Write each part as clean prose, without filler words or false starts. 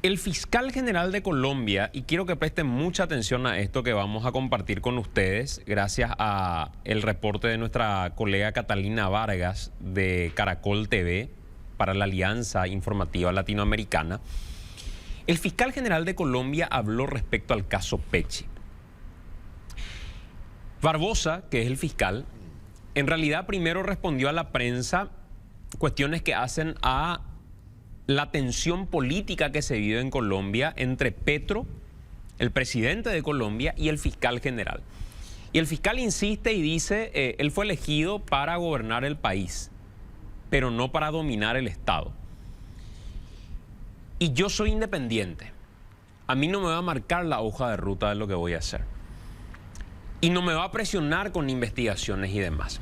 El fiscal general de Colombia, y quiero que presten mucha atención a esto que vamos a compartir con ustedes, gracias a el reporte de nuestra colega Catalina Vargas de Caracol TV para la Alianza Informativa Latinoamericana. El fiscal general de Colombia habló respecto al caso Pechi. Barbosa, que es el fiscal, en realidad primero respondió a la prensa cuestiones que hacen a la tensión política que se vive en Colombia entre Petro, el presidente de Colombia, y el fiscal general. Y el fiscal insiste y dice, él fue elegido para gobernar el país, pero no para dominar el Estado. Y yo soy independiente. A mí no me va a marcar la hoja de ruta de lo que voy a hacer. Y no me va a presionar con investigaciones y demás.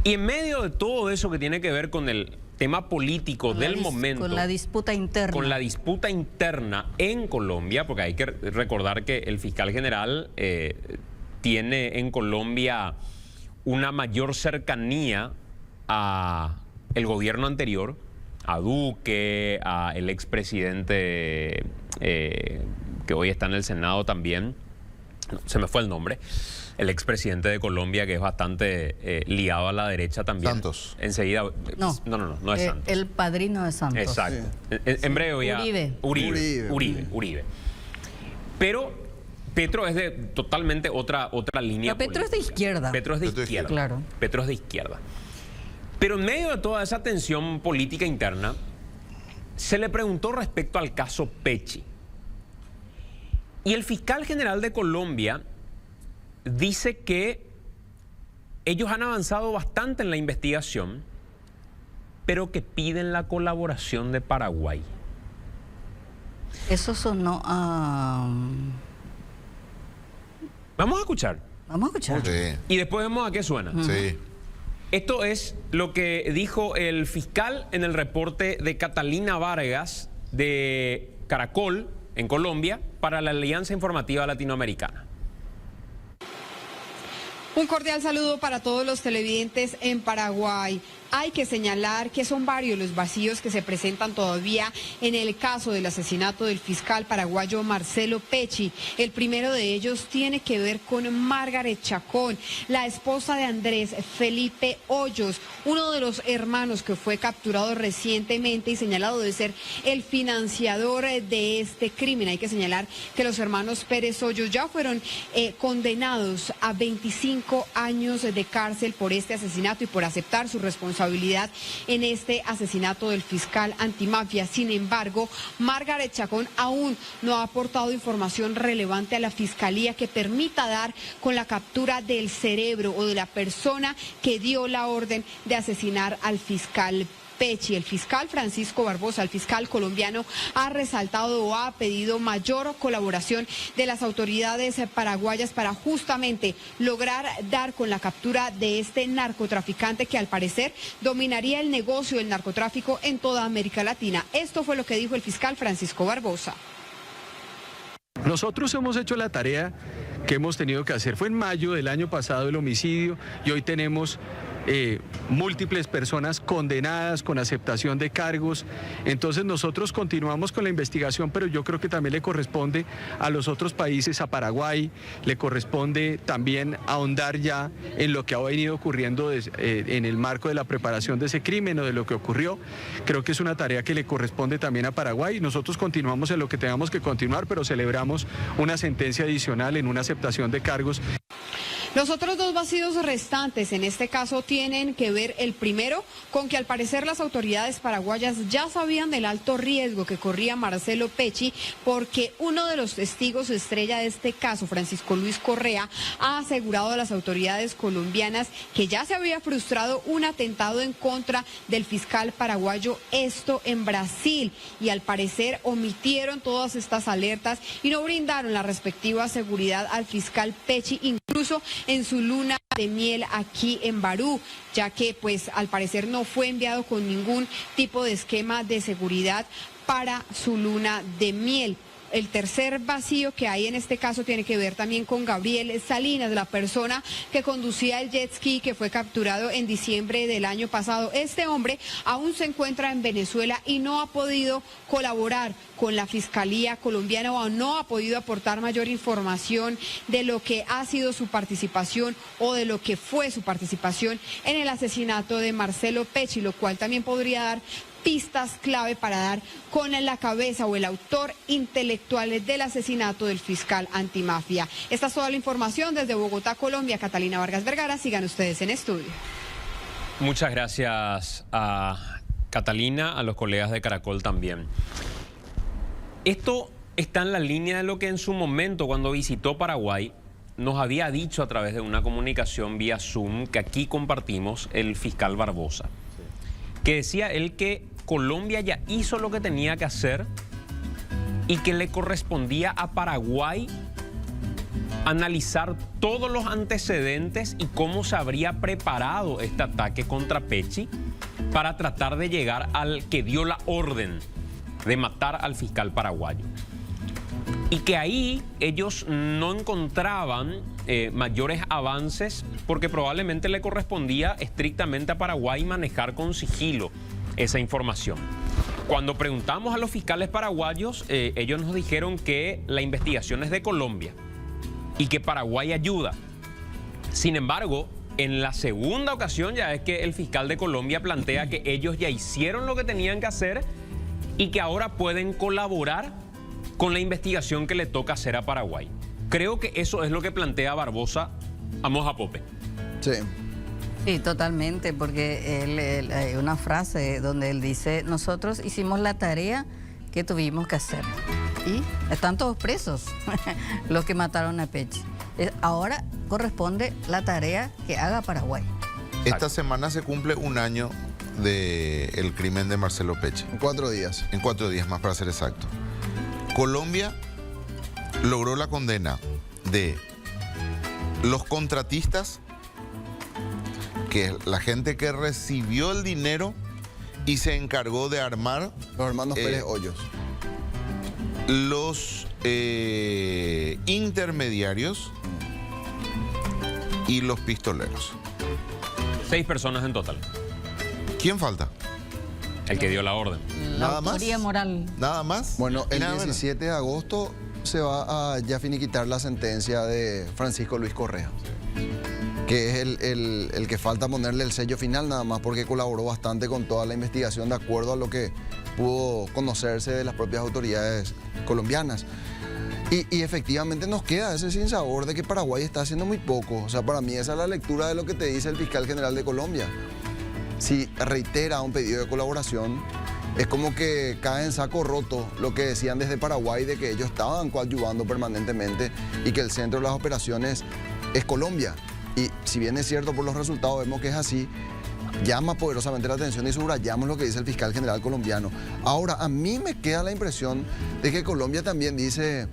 Y en medio de todo eso que tiene que ver con el tema político del momento, con la disputa interna. Con la disputa interna en Colombia, porque hay que recordar que el fiscal general tiene en Colombia una mayor cercanía a el gobierno anterior, a Duque, a el expresidente que hoy está en el Senado también, no, se me fue el nombre, el expresidente de Colombia, que es bastante ligado a la derecha también. Santos. Enseguida. No es Santos. El padrino de Santos. Exacto. Sí. En breve ya. Uribe. Pero Petro es de totalmente otra línea. Pero Petro es de izquierda. Petro es de izquierda. Claro. Petro es de izquierda. Pero en medio de toda esa tensión política interna, se le preguntó respecto al caso Pechi. Y el fiscal general de Colombia dice que ellos han avanzado bastante en la investigación, pero que piden la colaboración de Paraguay. Eso sonó a... Vamos a escuchar. Vamos a escuchar. Sí. Y después vemos a qué suena. Sí. Esto es lo que dijo el fiscal en el reporte de Catalina Vargas de Caracol, en Colombia, para la Alianza Informativa Latinoamericana. Un cordial saludo para todos los televidentes en Paraguay. Hay que señalar que son varios los vacíos que se presentan todavía en el caso del asesinato del fiscal paraguayo Marcelo Pechi. El primero de ellos tiene que ver con Margaret Chacón, la esposa de Andrés Felipe Hoyos, uno de los hermanos que fue capturado recientemente y señalado de ser el financiador de este crimen. Hay que señalar que los hermanos Pérez Hoyos ya fueron condenados a 25 años de cárcel por este asesinato y por aceptar su responsabilidad en este asesinato del fiscal antimafia. Sin embargo, Margaret Chacón aún no ha aportado información relevante a la fiscalía que permita dar con la captura del cerebro o de la persona que dio la orden de asesinar al fiscal Pechi. El fiscal Francisco Barbosa, el fiscal colombiano, ha resaltado o ha pedido mayor colaboración de las autoridades paraguayas para justamente lograr dar con la captura de este narcotraficante que al parecer dominaría el negocio del narcotráfico en toda América Latina. Esto fue lo que dijo el fiscal Francisco Barbosa. Nosotros hemos hecho la tarea que hemos tenido que hacer. Fue en mayo del año pasado el homicidio y hoy tenemos múltiples personas condenadas con aceptación de cargos. Entonces nosotros continuamos con la investigación, pero yo creo que también le corresponde a los otros países, a Paraguay, le corresponde también ahondar ya en lo que ha venido ocurriendo en el marco de la preparación de ese crimen o de lo que ocurrió. Creo que es una tarea que le corresponde también a Paraguay. Nosotros continuamos en lo que tengamos que continuar, pero celebramos una sentencia adicional en una aceptación de cargos. Los otros dos vacíos restantes en este caso tienen que ver, el primero, con que al parecer las autoridades paraguayas ya sabían del alto riesgo que corría Marcelo Pechi, porque uno de los testigos estrella de este caso, Francisco Luis Correa, ha asegurado a las autoridades colombianas que ya se había frustrado un atentado en contra del fiscal paraguayo, esto en Brasil, y al parecer omitieron todas estas alertas y no brindaron la respectiva seguridad al fiscal Pechi, incluso en su luna de miel aquí en Barú, ya que pues al parecer no fue enviado con ningún tipo de esquema de seguridad para su luna de miel. el tercer vacío que hay en este caso tiene que ver también con Gabriel Salinas, la persona que conducía el jet ski que fue capturado en diciembre del año pasado. Este hombre aún se encuentra en Venezuela y no ha podido colaborar con la Fiscalía colombiana o no ha podido aportar mayor información de lo que ha sido su participación o de lo que fue su participación en el asesinato de Marcelo Pecci, lo cual también podría dar pistas clave para dar con la cabeza o el autor intelectual del asesinato del fiscal antimafia. Esta es toda la información desde Bogotá, Colombia. Catalina Vargas Vergara, sigan ustedes en estudio. Muchas gracias a Catalina, a los colegas de Caracol también. Esto está en la línea de lo que en su momento, cuando visitó Paraguay, nos había dicho a través de una comunicación vía Zoom que aquí compartimos el fiscal Barbosa, que decía él que Colombia ya hizo lo que tenía que hacer y que le correspondía a Paraguay analizar todos los antecedentes y cómo se habría preparado este ataque contra Pecci para tratar de llegar al que dio la orden de matar al fiscal paraguayo. Y que ahí ellos no encontraban mayores avances porque probablemente le correspondía estrictamente a Paraguay manejar con sigilo esa información. Cuando preguntamos a los fiscales paraguayos, ellos nos dijeron que la investigación es de Colombia y que Paraguay ayuda. Sin embargo, en la segunda ocasión ya es que el fiscal de Colombia plantea que ellos ya hicieron lo que tenían que hacer y que ahora pueden colaborar con la investigación que le toca hacer a Paraguay. Creo que eso es lo que plantea Barbosa a Moja Pope. Sí. Sí, totalmente, porque hay una frase donde él dice, nosotros hicimos la tarea que tuvimos que hacer. Y están todos presos, los que mataron a Pecci. Ahora corresponde la tarea que haga Paraguay. Esta semana se cumple un año del crimen de Marcelo Pecci. En 4 días. En 4 días más, para ser exacto. Colombia logró la condena de los contratistas, que es la gente que recibió el dinero y se encargó de armar. Los hermanos Pérez Hoyos. Los intermediarios y los pistoleros. 6 personas en total. ¿Quién falta? El que dio la orden. La ¿Nada más? autoría moral. ¿Nada más? Bueno, el Nada menos. 17 de agosto se va a ya finiquitar la sentencia de Francisco Luis Correa, que es el que falta ponerle el sello final, nada más porque colaboró bastante con toda la investigación de acuerdo a lo que pudo conocerse de las propias autoridades colombianas. Y efectivamente nos queda ese sinsabor de que Paraguay está haciendo muy poco. O sea, para mí esa es la lectura de lo que te dice el fiscal general de Colombia. Si reitera un pedido de colaboración, es como que cae en saco roto lo que decían desde Paraguay de que ellos estaban coadyuvando permanentemente y que el centro de las operaciones es Colombia. Y si bien es cierto por los resultados vemos que es así, llama poderosamente la atención y subrayamos lo que dice el fiscal general colombiano. Ahora, a mí me queda la impresión de que Colombia también dice,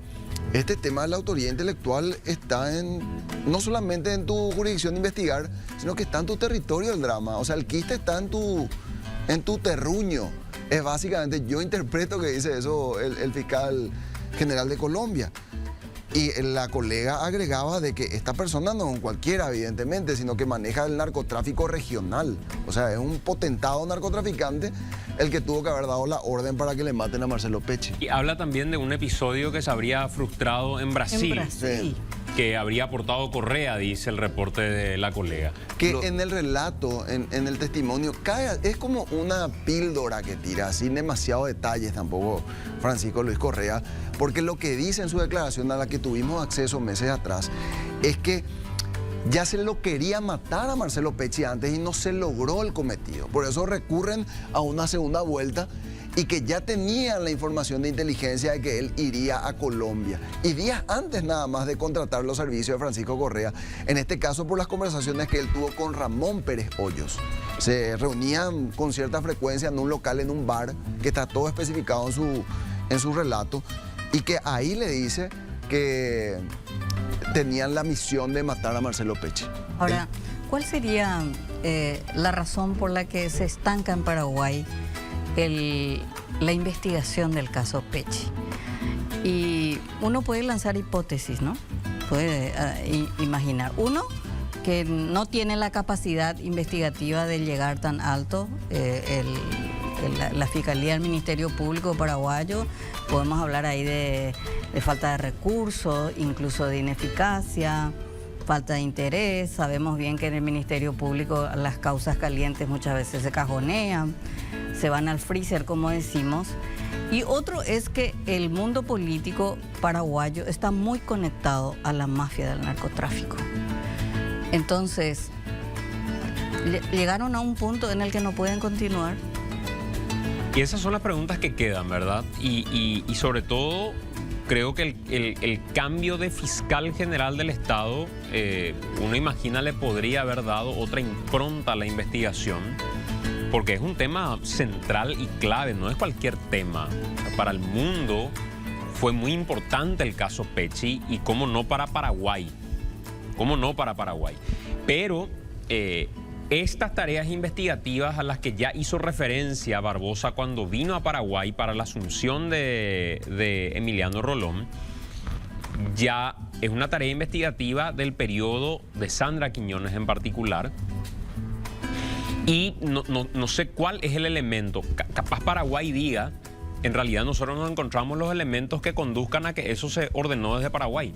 este tema de la autoría intelectual está no solamente en tu jurisdicción de investigar, sino que está en tu territorio el drama. O sea, el quiste está en tu terruño. Es básicamente, yo interpreto que dice eso el fiscal general de Colombia. Y la colega agregaba de que esta persona no es un cualquiera, evidentemente, sino que maneja el narcotráfico regional. O sea, es un potentado narcotraficante el que tuvo que haber dado la orden para que le maten a Marcelo Pecci. Y habla también de un episodio que se habría frustrado en Brasil. En Brasil. Que habría aportado Correa, dice el reporte de la colega. Que en el relato, en el testimonio, es como una píldora que tira, sin demasiados detalles tampoco Francisco Luis Correa, porque lo que dice en su declaración a la que tuvimos acceso meses atrás es que ya se lo quería matar a Marcelo Pecci antes y no se logró el cometido. Por eso recurren a una segunda vuelta y que ya tenían la información de inteligencia de que él iría a Colombia. Y días antes nada más de contratar los servicios de Francisco Correa, en este caso por las conversaciones que él tuvo con Ramón Pérez Hoyos. Se reunían con cierta frecuencia en un local, en un bar, que está todo especificado en su relato, y que ahí le dice que tenían la misión de matar a Marcelo Pecci. Ahora, ¿cuál sería la razón por la que se estanca en Paraguay la investigación del caso Pecci? Y uno puede lanzar hipótesis, ¿no? Puede imaginar. Uno, que no tiene la capacidad investigativa de llegar tan alto, la Fiscalía del Ministerio Público paraguayo. Podemos hablar ahí de falta de recursos, incluso de ineficacia, falta de interés. Sabemos bien que en el Ministerio Público las causas calientes muchas veces se cajonean, se van al freezer, como decimos. Y otro es que el mundo político paraguayo está muy conectado a la mafia del narcotráfico. Entonces, llegaron a un punto en el que no pueden continuar. Y esas son las preguntas que quedan, ¿verdad? Y sobre todo, creo que el cambio de fiscal general del Estado, uno imagina le podría haber dado otra impronta a la investigación, porque es un tema central y clave, no es cualquier tema. Para el mundo fue muy importante el caso Pecci y cómo no para Paraguay. ¿Cómo no para Paraguay? Pero estas tareas investigativas a las que ya hizo referencia Barbosa cuando vino a Paraguay para la asunción de Emiliano Rolón, ya es una tarea investigativa del periodo de Sandra Quiñones en particular. Y no sé cuál es el elemento. Capaz Paraguay diga, en realidad nosotros nos encontramos los elementos que conduzcan a que eso se ordenó desde Paraguay.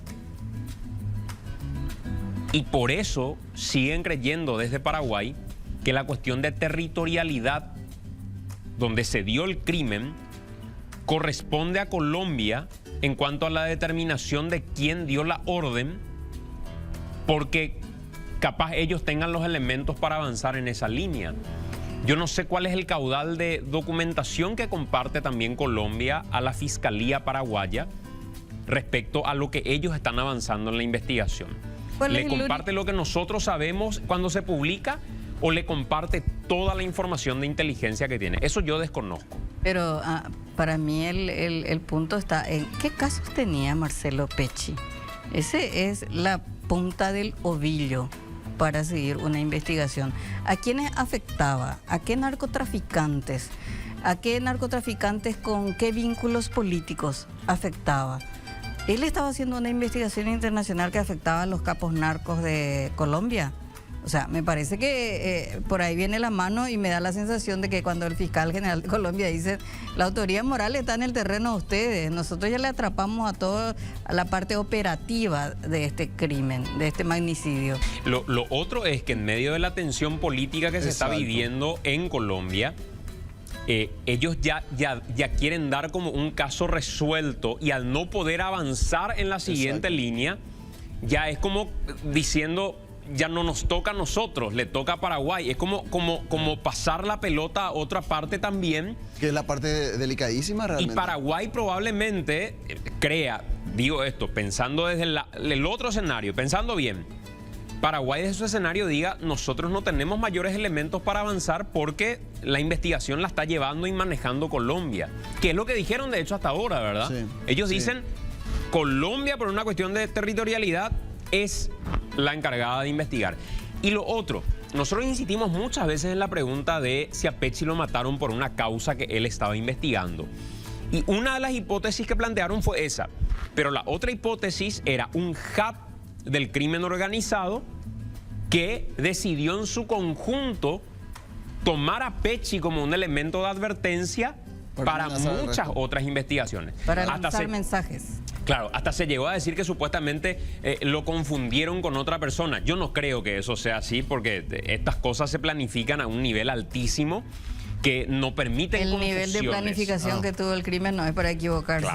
Y por eso siguen creyendo desde Paraguay que la cuestión de territorialidad donde se dio el crimen corresponde a Colombia en cuanto a la determinación de quién dio la orden, porque capaz ellos tengan los elementos para avanzar en esa línea. Yo no sé cuál es el caudal de documentación que comparte también Colombia a la Fiscalía paraguaya respecto a lo que ellos están avanzando en la investigación. ¿Le comparte lo que nosotros sabemos cuando se publica o le comparte toda la información de inteligencia que tiene? Eso yo desconozco. Pero para mí el punto está en qué casos tenía Marcelo Pecci. Ese es la punta del ovillo para seguir una investigación. ¿A quiénes afectaba? ¿A qué narcotraficantes? ¿A qué narcotraficantes con qué vínculos políticos afectaba? Él estaba haciendo una investigación internacional que afectaba a los capos narcos de Colombia. O sea, me parece que por ahí viene la mano y me da la sensación de que cuando el fiscal general de Colombia dice la autoridad moral está en el terreno de ustedes, nosotros ya le atrapamos a toda la parte operativa de este crimen, de este magnicidio. Lo otro es que en medio de la tensión política que se está viviendo en Colombia, ellos ya quieren dar como un caso resuelto y al no poder avanzar en la siguiente línea, ya es como diciendo, ya no nos toca a nosotros, le toca a Paraguay. Es como pasar la pelota a otra parte también. Que es la parte delicadísima realmente. Y Paraguay probablemente crea, digo esto, pensando desde el otro escenario, pensando bien, Paraguay desde su escenario diga, nosotros no tenemos mayores elementos para avanzar porque la investigación la está llevando y manejando Colombia. Que es lo que dijeron de hecho hasta ahora, ¿verdad? Sí, ellos dicen, Colombia por una cuestión de territorialidad es la encargada de investigar. Y lo otro, nosotros insistimos muchas veces en la pregunta de si a Pecci lo mataron por una causa que él estaba investigando. Y una de las hipótesis que plantearon fue esa. Pero la otra hipótesis era un hub del crimen organizado que decidió en su conjunto tomar a Pecci como un elemento de advertencia para muchas otras investigaciones. Para lanzar mensajes. Claro, hasta se llegó a decir que supuestamente lo confundieron con otra persona. Yo no creo que eso sea así porque estas cosas se planifican a un nivel altísimo que no permiten el confusiones. Nivel de planificación que tuvo el crimen no es para equivocarse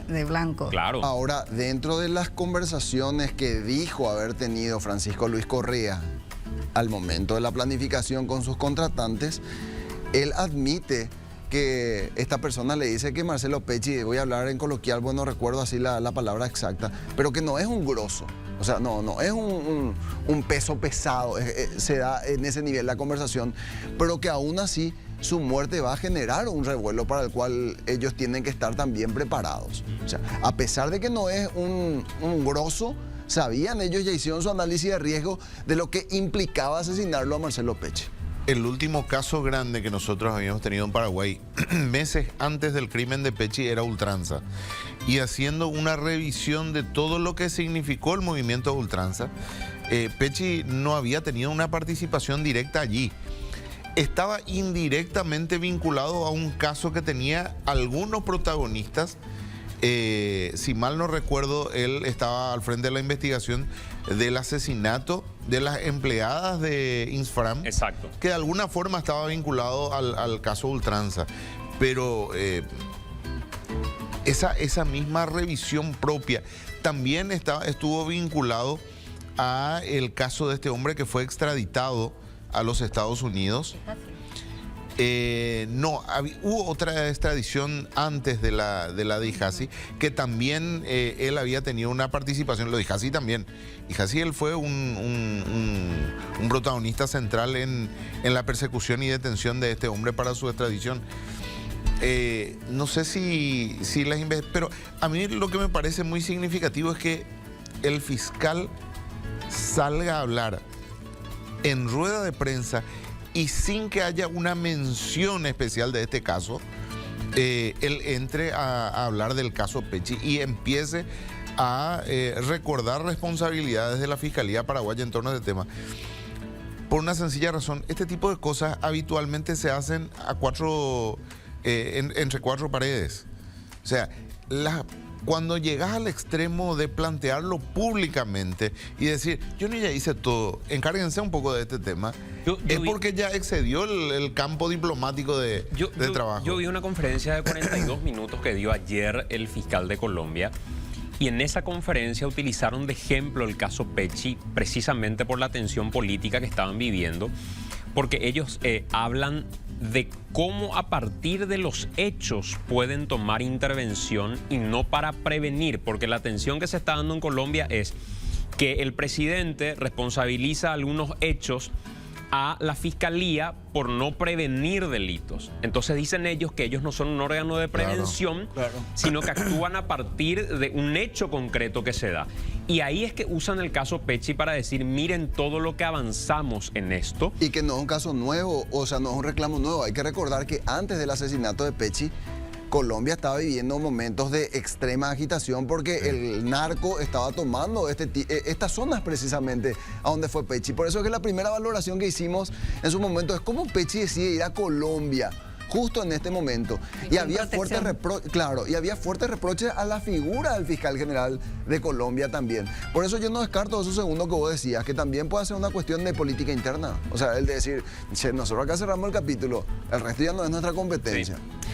de blanco. Claro. Ahora, dentro de las conversaciones que dijo haber tenido Francisco Luis Correa al momento de la planificación con sus contratantes, él admite que esta persona le dice que Marcelo Pecci, voy a hablar en coloquial, bueno, no recuerdo así la palabra exacta, pero que no es un grosso, o sea, no es un peso pesado, se da en ese nivel la conversación, pero que aún así su muerte va a generar un revuelo para el cual ellos tienen que estar también preparados. O sea, a pesar de que no es un grosso, sabían, ellos ya hicieron su análisis de riesgo de lo que implicaba asesinarlo a Marcelo Pecci. el último caso grande que nosotros habíamos tenido en Paraguay, meses antes del crimen de Pechi, era ultranza. Y haciendo una revisión de todo lo que significó el movimiento ultranza, Pechi no había tenido una participación directa allí. Estaba indirectamente vinculado a un caso que tenía algunos protagonistas. Si mal no recuerdo, él estaba al frente de la investigación del asesinato de las empleadas de Insfram. Exacto. Que de alguna forma estaba vinculado al caso ultranza. Pero esa misma revisión propia también estuvo vinculado a el caso de este hombre que fue extraditado a los Estados Unidos. No, hubo otra extradición antes de la de Ijasi, que también él había tenido una participación, lo de Ijasi también. Ijasi, él fue un protagonista central en la persecución y detención de este hombre para su extradición. No sé si pero a mí lo que me parece muy significativo es que el fiscal salga a hablar en rueda de prensa y sin que haya una mención especial de este caso, él entre a hablar del caso Pechi y empiece a recordar responsabilidades de la Fiscalía Paraguaya en torno a este tema. Por una sencilla razón, este tipo de cosas habitualmente se hacen entre cuatro paredes. O sea, cuando llegas al extremo de plantearlo públicamente y decir, yo ya hice todo, encárguense un poco de este tema, es porque ya excedió el campo diplomático de trabajo. Yo vi una conferencia de 42 minutos que dio ayer el fiscal de Colombia, y en esa conferencia utilizaron de ejemplo el caso Pechi precisamente por la tensión política que estaban viviendo, porque ellos hablan de cómo a partir de los hechos pueden tomar intervención y no para prevenir, porque la tensión que se está dando en Colombia es que el presidente responsabiliza algunos hechos a la fiscalía por no prevenir delitos. Entonces dicen ellos que ellos no son un órgano de prevención, sino que actúan a partir de un hecho concreto que se da. Y ahí es que usan el caso Pechi para decir, miren todo lo que avanzamos en esto. Y que no es un caso nuevo, o sea, no es un reclamo nuevo. Hay que recordar que antes del asesinato de Pechi, Colombia estaba viviendo momentos de extrema agitación porque el narco estaba tomando estas zonas precisamente a donde fue Pechi. Por eso es que la primera valoración que hicimos en su momento es cómo Pechi decide ir a Colombia justo en este momento. Y había fuertes reproches a la figura del fiscal general de Colombia también. Por eso yo no descarto eso segundo que vos decías, que también puede ser una cuestión de política interna. O sea, el de decir, che, nosotros acá cerramos el capítulo, el resto ya no es nuestra competencia. Sí.